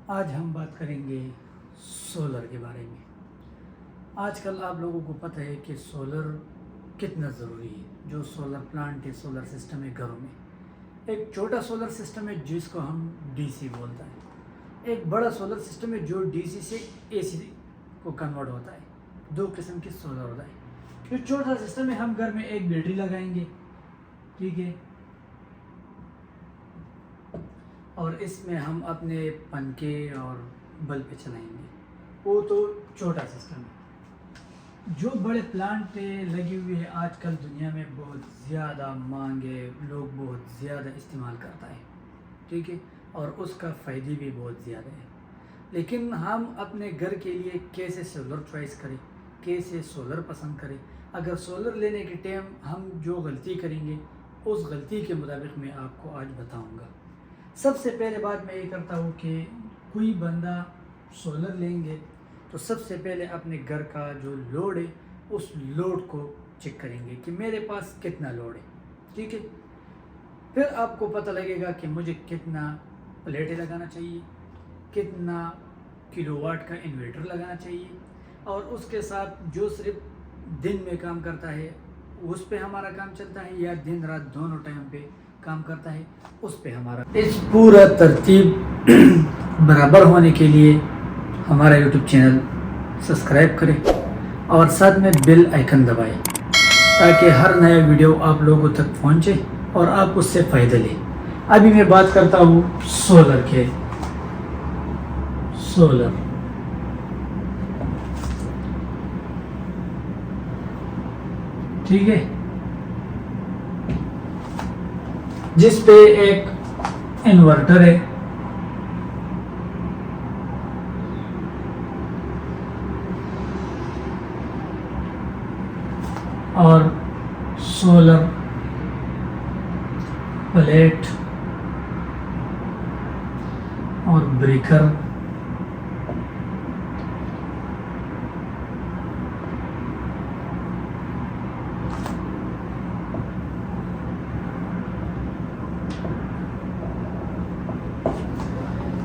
آج ہم بات کریں گے سولر کے بارے میں۔ آج کل آپ لوگوں کو پتہ ہے کہ سولر کتنا ضروری ہے۔ جو سولر پلانٹ ہے، سولر سسٹم ہے گھروں میں، ایک چھوٹا سولر سسٹم ہے جس کو ہم ڈی سی بولتا ہے، ایک بڑا سولر سسٹم ہے جو ڈی سی سے اے سی کو کنورٹ ہوتا ہے۔ دو قسم کے سولر ہوتا ہے۔ جو چھوٹا سسٹم ہے، ہم گھر میں ایک بیٹری لگائیں گے، ٹھیک ہے، اور اس میں ہم اپنے پنکھے اور بلب چلائیں گے۔ وہ تو چھوٹا سسٹم ہے۔ جو بڑے پلانٹ لگے ہوئے ہیں آج کل دنیا میں بہت زیادہ مانگ ہے، لوگ بہت زیادہ استعمال کرتا ہے، ٹھیک ہے، اور اس کا فائدے بھی بہت زیادہ ہے۔ لیکن ہم اپنے گھر کے لیے کیسے سولر چوائس کریں، کیسے سولر پسند کریں؟ اگر سولر لینے کے ٹائم ہم جو غلطی کریں گے، اس غلطی کے مطابق میں آپ کو آج بتاؤں گا۔ سب سے پہلے بات میں یہ کرتا ہوں کہ کوئی بندہ سولر لیں گے تو سب سے پہلے اپنے گھر کا جو لوڈ ہے اس لوڈ کو چیک کریں گے کہ میرے پاس کتنا لوڈ ہے، ٹھیک ہے۔ پھر آپ کو پتہ لگے گا کہ مجھے کتنا پلیٹیں لگانا چاہیے، کتنا کلو واٹ کا انورٹر لگانا چاہیے، اور اس کے ساتھ جو صرف دن میں کام کرتا ہے اس پہ ہمارا کام چلتا ہے، یا دن رات دونوں ٹائم پہ کام کرتا ہے اس پہ ہمارا۔ اس پورا ترتیب برابر ہونے کے لیے ہمارا یوٹیوب چینل سبسکرائب کریں اور ساتھ میں بیل آئیکن دبائیں تاکہ ہر نیا ویڈیو آپ لوگوں تک پہنچے اور آپ اس سے فائدہ لیں۔ ابھی میں بات کرتا ہوں سولر کے۔ سولر ٹھیک ہے، جس پہ ایک انورٹر ہے، اور سولر پلیٹ اور بریکر،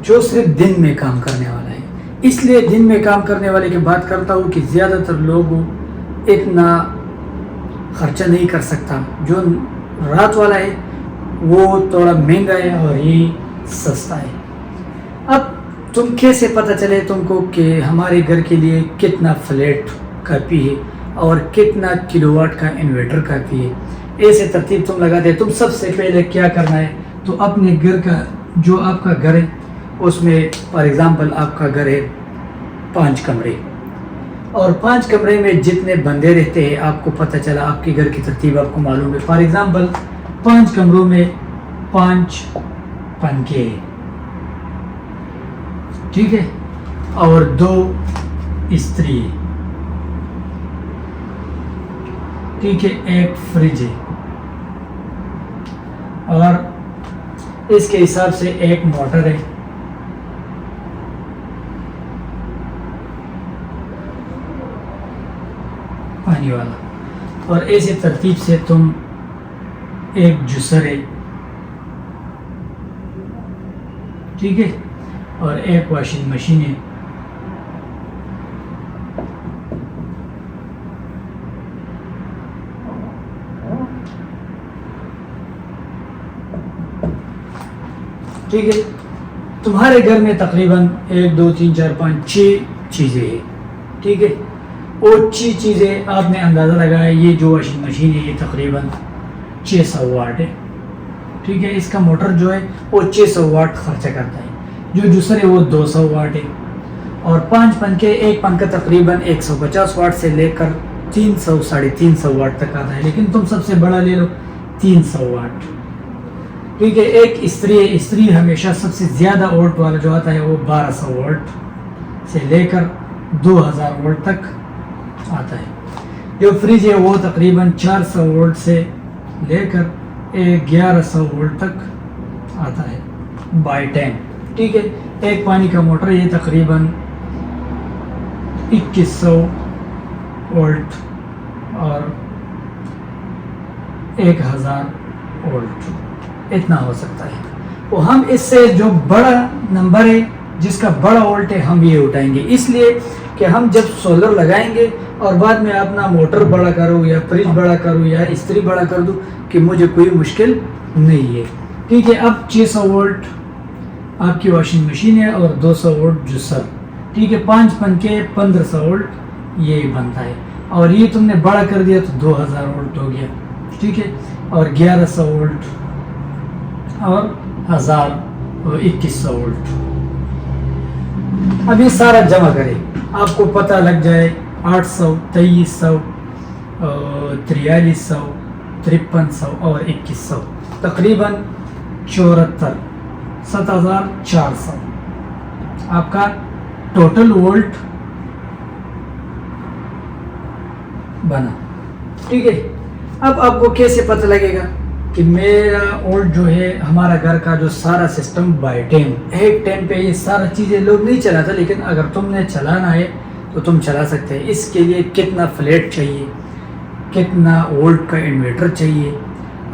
جو صرف دن میں کام کرنے والا ہے۔ اس لیے دن میں کام کرنے والے کی بات کرتا ہوں کہ زیادہ تر لوگ اتنا خرچہ نہیں کر سکتا۔ جو رات والا ہے وہ تھوڑا مہنگا ہے اور یہ سستا ہے۔ اب تم کیسے پتہ چلے تم کو کہ ہمارے گھر کے لیے کتنا فلیٹ کافی ہے اور کتنا کلو واٹ کا انورٹر کافی ہے؟ ایسے ترتیب تم لگا دے۔ تم سب سے پہلے کیا کرنا ہے، تو اپنے گھر کا جو آپ کا گھر ہے اس میں فار ایگزامپل آپ کا گھر ہے 5 کمرے، اور 5 کمرے میں جتنے بندے رہتے ہیں آپ کو پتہ چلا، آپ کے گھر کی ترتیب آپ کو معلوم ہے۔ فار ایگزامپل 5 کمروں میں 5 پنکھے ہیں، ٹھیک ہے، اور 2 استری ہے، ٹھیک ہے، ایک فریج ہے، اور اس کے حساب سے ایک موٹر ہے، پانی والا، اور ایسے ترتیب سے تم ایک جوسر ہے، ٹھیک ہے، اور ایک واشنگ مشین ہے، ٹھیک ہے۔ تمہارے گھر میں تقریباً 1 2 3 4 5 6 چیزیں ہیں، ٹھیک ہے۔ وہ 6 چیزیں آپ نے اندازہ لگایا، یہ جو واشنگ مشین ہے یہ تقریباً 600 واٹ ہے، ٹھیک ہے۔ اس کا موٹر جو ہے وہ 600 واٹ خرچہ کرتا ہے۔ جو جوسر ہے وہ 200 واٹ ہے، اور 5 پنکھے، ایک پنکھا تقریباً 150 واٹ سے لے کر 300 350 واٹ تک آتا ہے، لیکن تم سب سے بڑا لے لو 300 واٹ، ٹھیک ہے۔ ایک استری ہے، استری ہمیشہ سب سے زیادہ وولٹ والا جو آتا ہے وہ 1200 وولٹ سے لے کر 2000 وولٹ تک آتا ہے۔ جو فریج ہے وہ تقریباً 400 وولٹ سے لے کر 1100 وولٹ تک آتا ہے بائی 10، ٹھیک ہے۔ ایک پانی کا موٹر یہ تقریباً 2100 وولٹ اور 1000 وولٹ اتنا ہو سکتا ہے۔ وہ ہم اس سے جو بڑا نمبر ہے جس کا بڑا وولٹ ہے ہم یہ اٹھائیں گے، اس لیے کہ ہم جب سولر لگائیں گے اور بعد میں اپنا موٹر بڑا کروں یا فریج بڑا کروں یا استری بڑا کر دوں کہ مجھے کوئی مشکل نہیں ہے. ٹھیک ہے. اب 600 وولٹ آپ کی واشنگ مشین ہے اور 200 وولٹ جوسر. ٹھیک ہے. 5 پنکھے 1500 وولٹ یہ بنتا ہے، اور یہ تم نے بڑا کر دیا تو 2000 وولٹ ہو گیا. ٹھیک ہے. اور 1100 وولٹ اور 1000 اور 2100 وولٹ. اب یہ سارا جمع کرے آپ کو پتہ لگ جائے 800 2300 4300 5300 اور 2100 تقریباً 74 7400 آپ کا ٹوٹل وولٹ بنا. ٹھیک ہے. اب آپ کو کیسے پتہ لگے گا کہ میرا وولٹ جو ہے ہمارا گھر کا جو سارا سسٹم بائی ٹائم ایک ٹائم پہ یہ سارا چیزیں لوگ نہیں چلاتا، لیکن اگر تم نے چلانا ہے تو تم چلا سکتے ہیں. اس کے لیے کتنا فلیٹ چاہیے، کتنا وولٹ کا انورٹر چاہیے،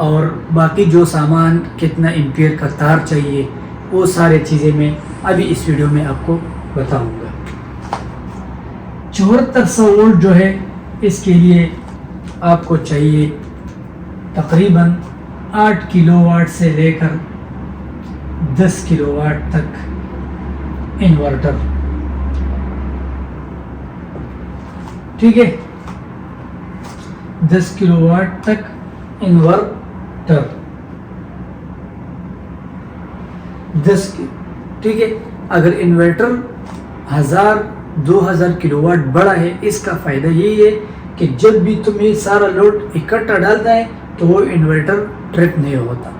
اور باقی جو سامان کتنا ایمپیئر کا تار چاہیے، وہ سارے چیزیں میں ابھی اس ویڈیو میں آپ کو بتاؤں گا. 7400 وولٹ جو ہے اس کے لیے آپ کو چاہیے تقریباً 8 کلو واٹ سے لے کر 10 کلو واٹ تک انورٹر. ٹھیک ہے. 10 کلو واٹ تک انورٹر 10. ٹھیک ہے. اگر انورٹر 1000-2000 کلو واٹ بڑا ہے، اس کا فائدہ یہی ہے کہ جب بھی تم یہ سارا لوڈ اکٹھا ڈالتا ہے تو وہ انورٹر ٹرپ نہیں ہوتا،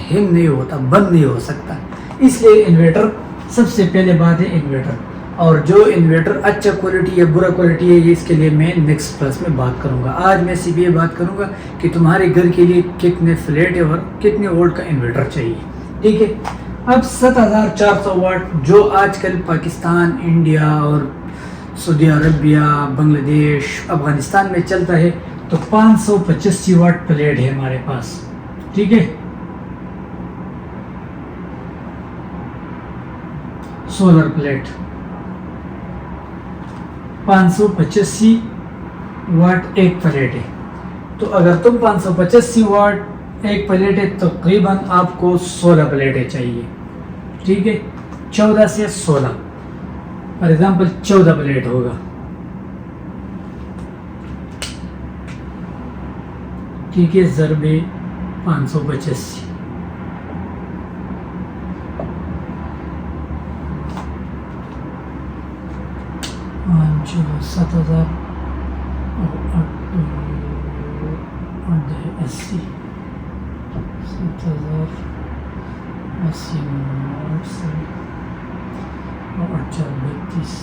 ہینگ نہیں ہوتا، بند نہیں ہو سکتا. اس لیے انورٹر سب سے پہلے بات ہے انورٹر. اور جو انورٹر اچھا کوالٹی یا برا کوالٹی ہے یہ اس کے لیے میں نیکسٹ کلاس میں بات کروں گا. آج میں صرف یہ بات کروں گا کہ تمہارے گھر کے لیے کتنے فلیٹ ہے اور کتنے وولٹ کا انورٹر چاہیے. ٹھیک ہے. اب 7400 واٹ جو آج کل پاکستان، انڈیا اور سعودی عربیہ، بنگلہ دیش، افغانستان میں چلتا ہے تو 585 واٹ پلیٹ ہے ہمارے پاس. ٹھیک ہے. سولر پلیٹ 585 واٹ ایک پلیٹ ہے. تو اگر تم 585 واٹ ایک پلیٹ ہے تو تقریباً آپ کو 16 پلیٹیں چاہیے. ٹھیک ہے. 14 سے 16 فار ایگزامپل 14 پلیٹ ہوگا. ٹھیک ہے. ضرب 585 7000 80 7000 80 اور 32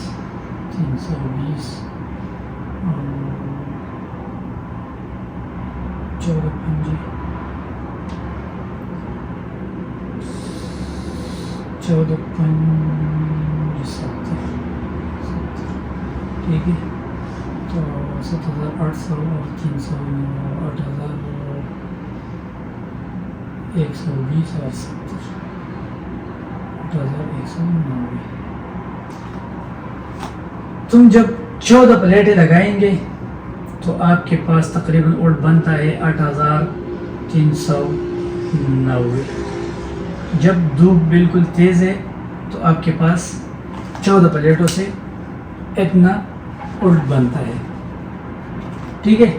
320 14 5 14 5 70. ٹھیک ہے. تو 7800 اور 300 8000 120 اور 70 8190. تم جب 14 پلیٹیں لگائیں گے تو آپ کے پاس تقریباً وولٹ بنتا ہے 8390. جب دھوپ بالکل تیز ہے تو آپ کے پاس 14 پلیٹوں سے اتنا وولٹ بنتا ہے. ٹھیک ہے.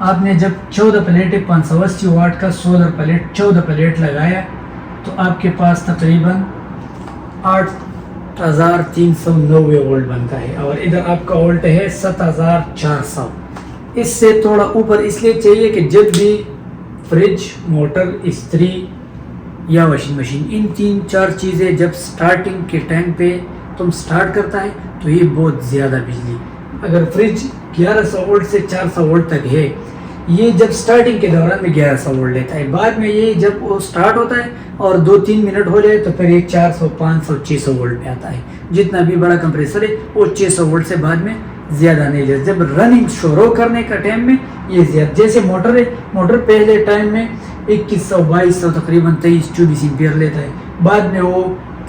آپ نے جب 14 پلیٹیں 580 واٹ کا سولر پلیٹ 14 پلیٹ لگایا تو آپ کے پاس تقریباً 8390 وولٹ بنتا ہے. اور ادھر آپ کا وولٹ ہے 7400. اس سے تھوڑا اوپر اس لیے چاہیے کہ جب بھی فریج، موٹر، استری یا واشنگ مشین، ان 3-4 چیزیں جب سٹارٹنگ کے ٹائم پہ تم سٹارٹ کرتا ہے تو یہ بہت زیادہ بجلی، اگر فریج 1100 وولٹ سے 400 وولٹ تک ہے، یہ جب سٹارٹنگ کے دوران میں 1100 وولٹ لیتا ہے. بعد میں یہ جب وہ سٹارٹ ہوتا ہے اور 2-3 منٹ ہو جائے تو پھر یہ 400 500 600 وولٹ پہ آتا ہے. جتنا بھی بڑا کمپریسر ہے وہ 600 وولٹ سے بعد میں زیادہ نہیں لیتا. جب رننگ شروع کرنے کا ٹائم میں یہ زیادہ، جیسے موٹر ہے، موٹر پہلے ٹائم میں 2100 2200 تقریباً 23-24 ایمپیئر لیتا ہے، بعد میں وہ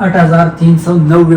8390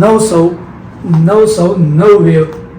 990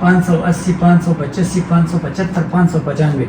580 585 575 595।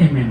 mm,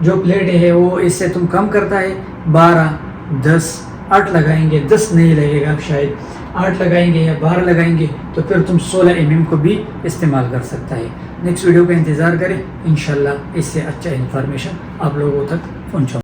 جو پلیٹ ہے وہ اس سے تم کم کرتا ہے 12 10 8 لگائیں گے 10 نہیں لگے گا شاید 8 لگائیں گے یا 12 لگائیں گے تو پھر تم 16 mm کو بھی استعمال کر سکتا ہے. نیکسٹ ویڈیو کا انتظار کریں، انشاءاللہ اس سے اچھا انفارمیشن آپ لوگوں تک پہنچاؤں.